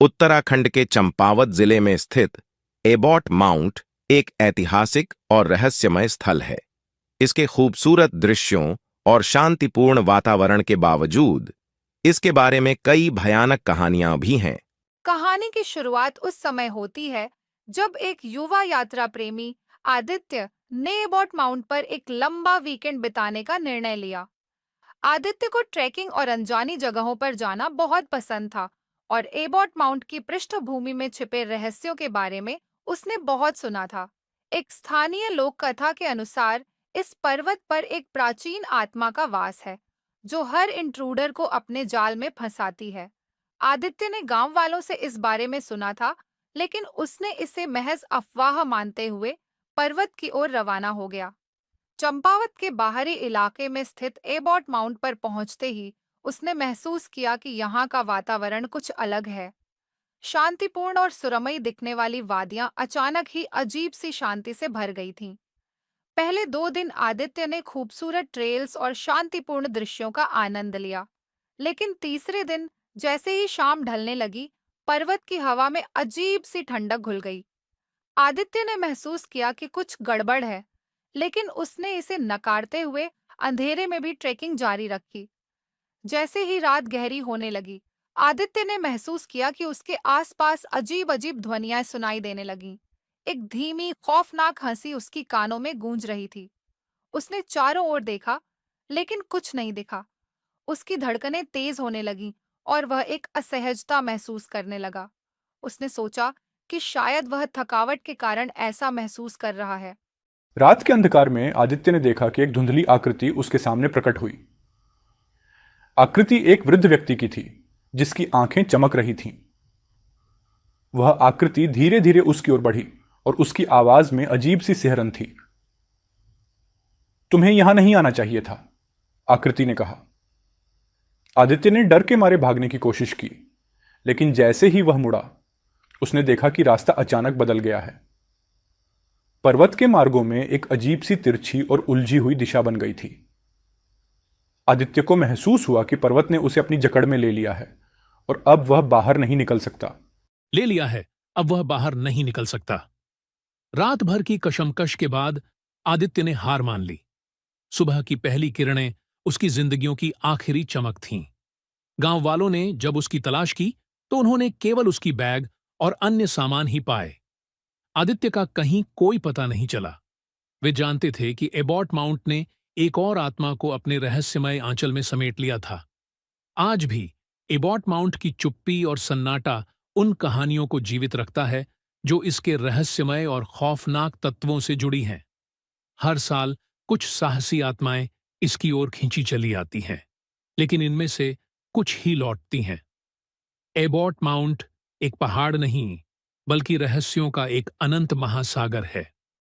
उत्तराखंड के चंपावत जिले में स्थित एबॉट माउंट एक ऐतिहासिक और रहस्यमय स्थल है। इसके खूबसूरत दृश्यों और शांतिपूर्ण वातावरण के बावजूद इसके बारे में कई भयानक कहानियां भी हैं। कहानी की शुरुआत उस समय होती है जब एक युवा यात्रा प्रेमी आदित्य ने एबॉट माउंट पर एक लंबा वीकेंड बिताने का निर्णय लिया। आदित्य को ट्रैकिंग और अनजानी जगहों पर जाना बहुत पसंद था और एबॉट माउंट की पृष्ठभूमि में छिपे रहस्यों के बारे में उसने बहुत सुना था। एक स्थानीय लोक कथा के अनुसार इस पर्वत पर एक प्राचीन आत्मा का वास है जो हर इंट्रूडर को अपने जाल में फंसाती है। आदित्य ने गांव वालों से इस बारे में सुना था, लेकिन उसने इसे महज अफवाह मानते हुए पर्वत की ओर रवाना हो गया। चंपावत के बाहरी इलाके में स्थित एबॉट माउंट पर पहुंचते ही उसने महसूस किया कि यहाँ का वातावरण कुछ अलग है। शांतिपूर्ण और सुरमई दिखने वाली वादियां अचानक ही अजीब सी शांति से भर गई थीं। पहले 2 दिन आदित्य ने खूबसूरत ट्रेल्स और शांतिपूर्ण दृश्यों का आनंद लिया, लेकिन तीसरे दिन जैसे ही शाम ढलने लगी, पर्वत की हवा में अजीब सी ठंडक घुल गई। आदित्य ने महसूस किया कि कुछ गड़बड़ है, लेकिन उसने इसे नकारते हुए अंधेरे में भी ट्रेकिंग जारी रखी। जैसे ही रात गहरी होने लगी, आदित्य ने महसूस किया कि उसके आसपास अजीब-अजीब ध्वनियां सुनाई देने लगीं। एक धीमी, खौफनाक हंसी उसकी कानों में गूंज रही थी। उसने चारों ओर देखा, लेकिन कुछ नहीं दिखा। उसकी धड़कनें तेज होने लगीं और वह एक असहजता महसूस करने लगा। उसने सोचा कि शायद वह थकावट के कारण ऐसा महसूस कर रहा है। रात के अंधकार में आदित्य ने देखा कि एक धुंधली आकृति उसके सामने प्रकट हुई। आकृति एक वृद्ध व्यक्ति की थी जिसकी आंखें चमक रही थीं। वह आकृति धीरे धीरे उसकी ओर बढ़ी और उसकी आवाज में अजीब सी सिहरन थी। तुम्हें यहां नहीं आना चाहिए था, आकृति ने कहा। आदित्य ने डर के मारे भागने की कोशिश की, लेकिन जैसे ही वह मुड़ा, उसने देखा कि रास्ता अचानक बदल गया है। पर्वत के मार्गों में एक अजीब सी तिरछी और उलझी हुई दिशा बन गई थी। आदित्य को महसूस हुआ कि पर्वत ने उसे अपनी जकड़ में ले लिया है और अब वह बाहर नहीं निकल सकता। ले लिया है, अब वह बाहर नहीं निकल सकता। रात भर की कशमकश के बाद आदित्य ने हार मान ली। सुबह की पहली किरणें उसकी जिंदगियों की आखिरी चमक थीं। गांव वालों ने जब उसकी तलाश की तो उन्होंने केवल उसकी बैग और अन्य सामान ही पाए। आदित्य का कहीं कोई पता नहीं चला। वे जानते थे कि एबॉट माउंट ने एक और आत्मा को अपने रहस्यमय आंचल में समेट लिया था। आज भी एबॉट माउंट की चुप्पी और सन्नाटा उन कहानियों को जीवित रखता है जो इसके रहस्यमय और खौफनाक तत्वों से जुड़ी हैं। हर साल कुछ साहसी आत्माएं इसकी ओर खींची चली आती हैं, लेकिन इनमें से कुछ ही लौटती हैं। एबॉट माउंट एक पहाड़ नहीं, बल्कि रहस्यों का एक अनंत महासागर है।